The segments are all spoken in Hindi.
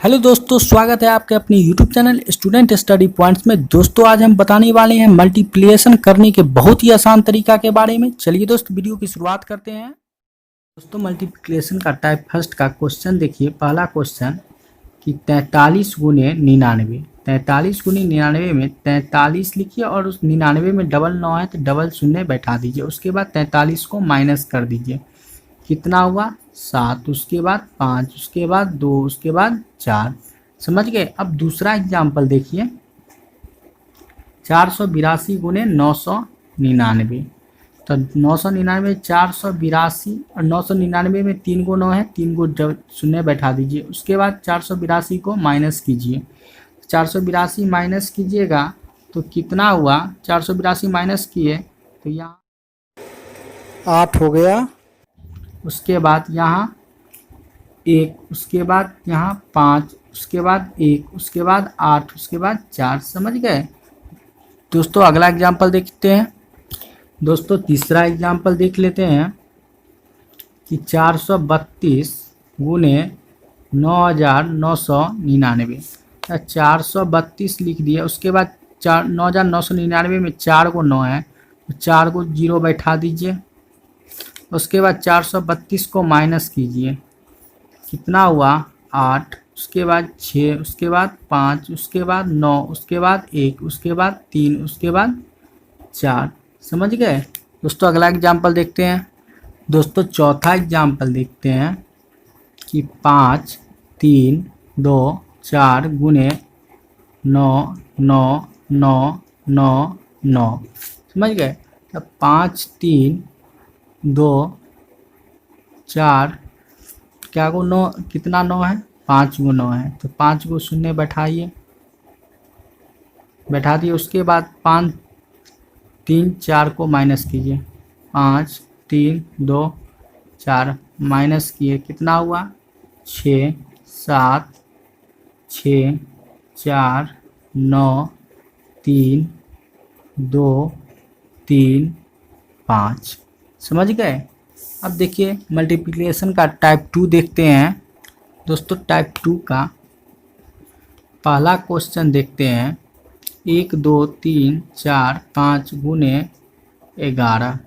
हेलो दोस्तों, स्वागत है आपके अपने YouTube channel student study points में। दोस्तों आज हम बताने वाले हैं मल्टीप्लिकेशन करने के बहुत ही आसान तरीका के बारे में। चलिए दोस्त वीडियो की शुरुआत करते हैं। दोस्तों मल्टीप्लिकेशन का टाइप फर्स्ट का क्वेश्चन देखिए। पहला क्वेश्चन कि 43 गुने 99। 43 गुने 99 में 43 लिखिए और उस 99 में डबल 9 है तो डबल शून्य बैठा दीजिए। उसके बाद 43 को माइनस कर दीजिए। कितना हुआ 7, उसके बाद 5, उसके बाद 2, उसके बाद 4। समझ गए। अब दूसरा एग्जाम्पल देखिए। 482 गुने 999। तो 999 482 और 999 में 3 को 9 है, 3 को शून्य बैठा दीजिए। उसके बाद 482 को माइनस कीजिए। 482 माइनस कीजिएगा तो कितना हुआ। 482 माइनस किए तो यहाँ 8 हो गया। उसके बाद यहाँ 1, उसके बाद यहाँ 5, उसके बाद 1, उसके बाद 8, उसके बाद 4। समझ गए दोस्तों। अगला एग्जाम्पल देखते हैं। दोस्तों तीसरा एग्जाम्पल देख लेते हैं कि 432 गुने 9999। 432 लिख दिया। उसके बाद 9999 में 4 को 9 है तो 4 को 0 बैठा दीजिए। उसके बाद 432 को माइनस कीजिए। कितना हुआ 8, उसके बाद 6, उसके बाद 5, उसके बाद 9, उसके बाद 1, उसके बाद 3, उसके बाद 4। समझ गए दोस्तों। अगला एग्जाम्पल देखते हैं। दोस्तों चौथा एग्जाम्पल देखते हैं कि 5 3 2 4 गुने 9 9 9 9 9। समझ गए। तो 5 3 2 4 क्या को 9, कितना 9 है 5 को 9 है तो 5 को शून्य बैठाइए, बैठा दिए। उसके बाद 5 3 4 को माइनस कीजिए। 5 3 2 4 माइनस किए। कितना हुआ 6 7 6 4 9 3 2 3 5। समझ गए। अब देखिए मल्टीप्लिकेशन का टाइप 2 देखते हैं। दोस्तों टाइप 2 का पहला क्वेश्चन देखते हैं। 1 2 3 4 5 गुने 11।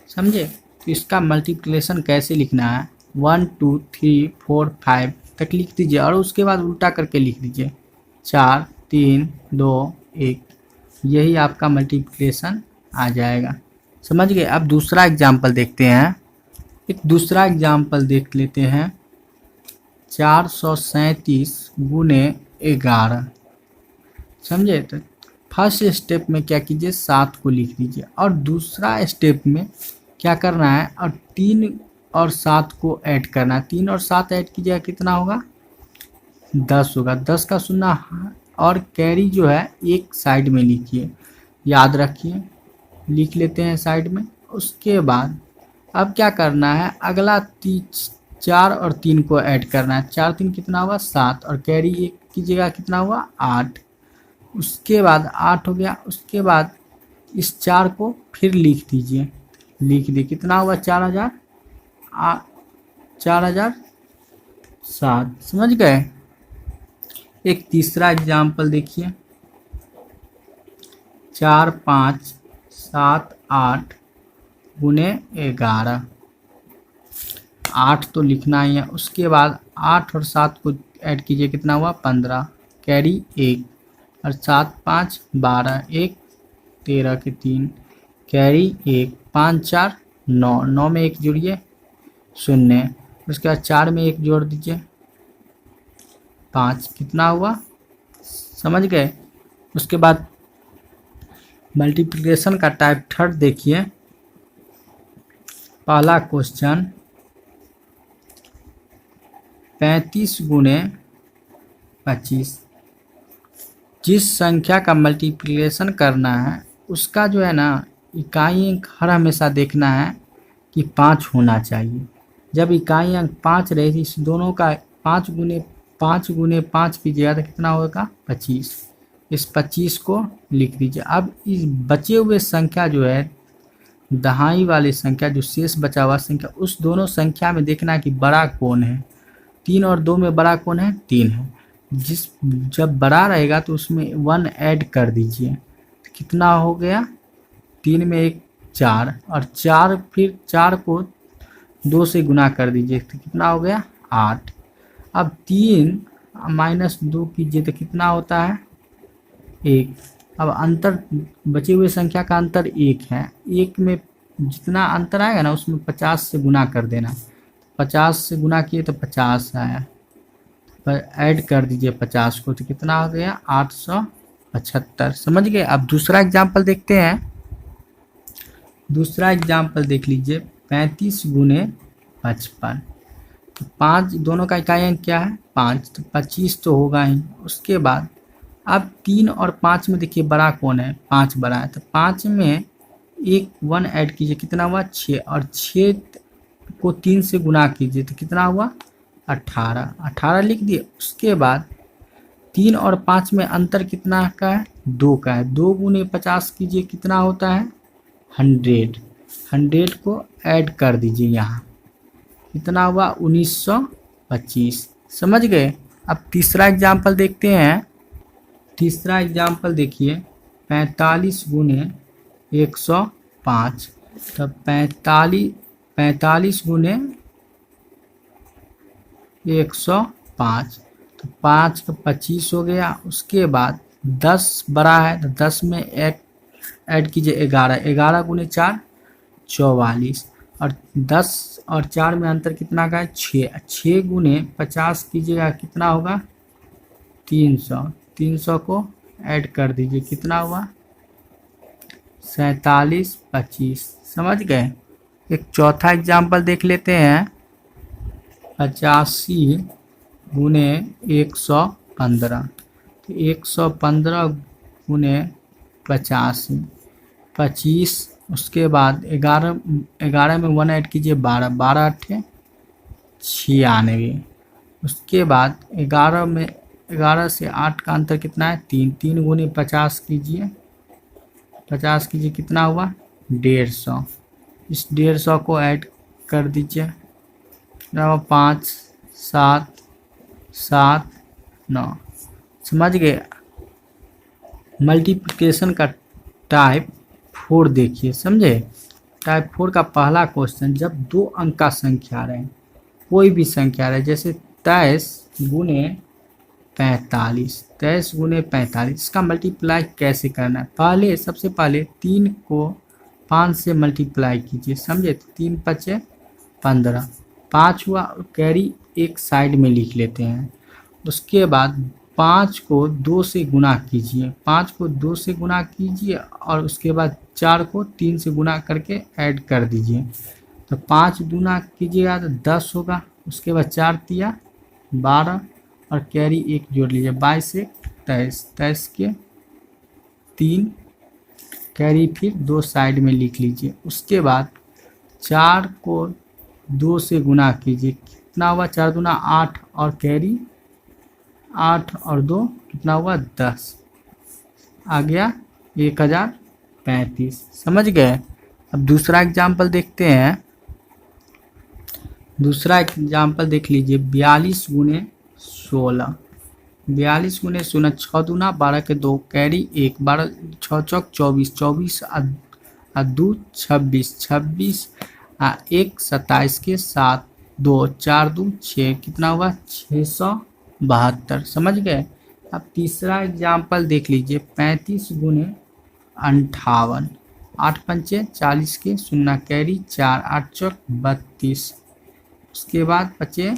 समझे। तो इसका मल्टीप्लिकेशन कैसे लिखना है। 1 2 3 4 5 तक लिख दीजिए और उसके बाद उल्टा करके लिख दीजिए। 4 3 2 1। यही आपका मल्टीप्लिकेशन आ जाएगा। समझ गए। अब दूसरा एग्जाम्पल देखते हैं। एक दूसरा एग्जाम्पल देख लेते हैं। 437 गुने 11। समझे। तो फर्स्ट स्टेप में क्या कीजिए 7 को लिख दीजिए और दूसरा स्टेप में क्या करना है और 3 और 7 को ऐड करना है। 3 और 7 ऐड कीजिएगा कितना होगा 10 होगा। 10 का शून्य और कैरी जो है एक साइड में लिखिए, याद रखिए। लिख लेते हैं साइड में। उसके बाद अब क्या करना है अगला 4 और 3 को ऐड करना है। 4 3 कितना हुआ 7 और कैरी एक कीजिएगा कितना हुआ 8। उसके बाद 8 हो गया। उसके बाद इस 4 को फिर लिख दीजिए। लिख दिए कितना हुआ 4000 4007। समझ गए। एक तीसरा एग्जाम्पल देखिए। 4 5 7 8 गुने 11। 8 तो लिखना ही है। उसके बाद 8 और 7 को ऐड कीजिए कितना हुआ 15। कैरी 1 और 7 5 12 1 13 के 3 कैरी 1 5 4 9 9 में 1 जोड़िए 0। उसके बाद 4 में 1 जोड़ दीजिए 5। कितना हुआ समझ गए। उसके बाद मल्टीप्लिकेशन का टाइप थर्ड देखिए। पहला क्वेश्चन 35 गुने 25। जिस संख्या का मल्टीप्लिकेशन करना है उसका जो है ना इकाई अंक हर हमेशा देखना है कि 5 होना चाहिए। जब इकाई अंक 5 रहे इस दोनों का 5 गुने 5 कीजिएगा तो कितना होगा 25। इस 25 को लिख दीजिए। अब इस बचे हुए संख्या जो है दहाई वाली संख्या जो शेष बचा हुआ संख्या उस दोनों संख्या में देखना है कि बड़ा कौन है। 3 और 2 में बड़ा कौन है? 3 है। जब बड़ा रहेगा तो उसमें 1 ऐड कर दीजिए, कितना हो गया? 3 में 1 4, और 4 फिर 4 को 2 से गुना कर दीजिए तो कितना हो गया? 8। अब 3 माइनस 2 कीजिए तो कितना होता है? 1। अब अंतर, बचे हुए संख्या का अंतर 1 है। 1 में जितना अंतर आएगा ना उसमें 50 से गुना कर देना। 50 से गुना किए तो 50 आया, पर ऐड कर दीजिए 50 को तो कितना हो गया? 875। समझ गए? अब दूसरा एग्जाम्पल देखते हैं। दूसरा एग्जाम्पल देख लीजिए, 35 गुने 55। तो 5 दोनों का इकाई अंक क्या है? 5, तो 25 तो होगा ही। उसके बाद अब 3 और 5 में देखिए बड़ा कौन है? 5 बड़ा है, तो 5 में 1 ऐड कीजिए, कितना हुआ? 6, और 6 को 3 से गुना कीजिए तो कितना हुआ? 18। 18 लिख दिए। उसके बाद 3 और 5 में अंतर कितना का है? 2 का है। 2 गुने 50 कीजिए, कितना होता है? 100। 100 को ऐड कर दीजिए यहाँ, कितना हुआ? 1925। समझ गए? अब तीसरा एग्जाम्पल देखते हैं। तीसरा एग्जाम्पल देखिए, 45 गुने 105। तो 45 गुने 105, तो 5 का 25 हो गया। उसके बाद 10 बड़ा है तो 10 में एक ऐड कीजिए 11। 11 गुने 4 44, और 10 और 4 में अंतर कितना का है? 6। 6 गुने 50 कीजिएगा, कितना होगा? 300। 300 को ऐड कर दीजिए, कितना हुआ? 47 25। समझ गए? एक चौथा एग्जाम्पल देख लेते हैं। 85 गुने 115, तो 115 गुने 85, 25। उसके बाद 11 में 1 ऐड कीजिए, 12। 12 अट्ठे 96। उसके बाद 11 से 8 का अंतर कितना है? 3। 3 गुने 50 कीजिए, 50 कीजिए, कितना हुआ? 150। इस 150 को ऐड कर दीजिए, 5 7 7 9। समझ गए? मल्टीप्लिकेशन का टाइप 4 देखिए, समझे? टाइप 4 का पहला क्वेश्चन, जब 2 अंक का संख्या रहे, कोई भी संख्या रहे, जैसे 23 गुने 45, 23 गुने 45, इसका मल्टीप्लाई कैसे करना है? पहले सबसे पहले 3 को 5 से मल्टीप्लाई कीजिए, समझे? 3 पचे 15, 5 हुआ, कैरी एक साइड में लिख लेते हैं। उसके बाद 5 को 2 से गुना कीजिए, 5 को 2 से गुना कीजिए, और उसके बाद 4 को 3 से गुना करके ऐड कर दीजिए। तो 5 गुना कीजिएगा तो 10 होगा। उसके बाद 4 तिया 12, और कैरी 1 जोड़ लीजिए, 22 से 23, 23 के 3, कैरी फिर 2 साइड में लिख लीजिए। उसके बाद 4 को 2 से गुना कीजिए, कितना हुआ? 4 दूना 8, और कैरी 8 और 2 कितना हुआ? 10। आ गया 1035। समझ गए? अब दूसरा एग्जाम्पल देखते हैं। दूसरा एग्जाम्पल देख लीजिए, 42 गुने 16। 42 गुने 16, 6 दूना 12 के 2, कैरी 1, 12 6 चौक 24, 24 आ 2 26, 26 आ 1 27 के 7, 2 4 2 6, कितना हुआ? 672। समझ गए? अब तीसरा एग्जाम्पल देख लीजिए, 35 गुने 58। 8 पंचे 40 के 0, कैरी 4, 8 चौक 32। उसके बाद 5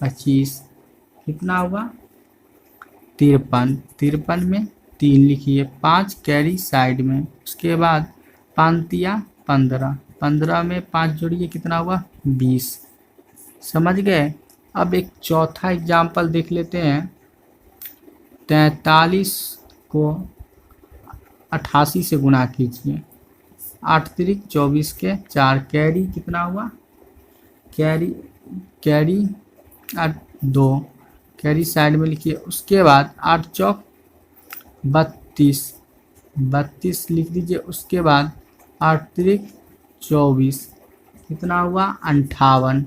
25, कितना हुआ? 53। 53 में 3 लिखिए, 5 कैरी साइड में। उसके बाद 5 तिया 15, 15 में 5 जोड़िए, कितना हुआ? 20। समझ गए? अब एक चौथा एग्जाम्पल देख लेते हैं। 43 को 88 से गुना कीजिए, 8 तिरिक 24 के 4, कैरी कितना हुआ? कैरी 2, कैरी साइड में लिखिए। उसके बाद 8 चौक 32, 32 लिख दीजिए। उसके बाद 8 तिरिक 24, कितना हुआ? 58।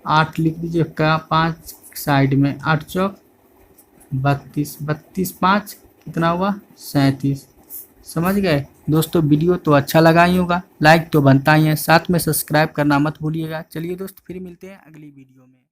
8 लिख दीजिए, 5 साइड में 8 चौक 32, 32 5 कितना हुआ 37। समझ गए दोस्तों। वीडियो तो अच्छा लगा ही होगा, लाइक तो बनता ही है, साथ में सब्सक्राइब करना मत भूलिएगा। चलिए दोस्त फिर मिलते हैं अगली वीडियो में।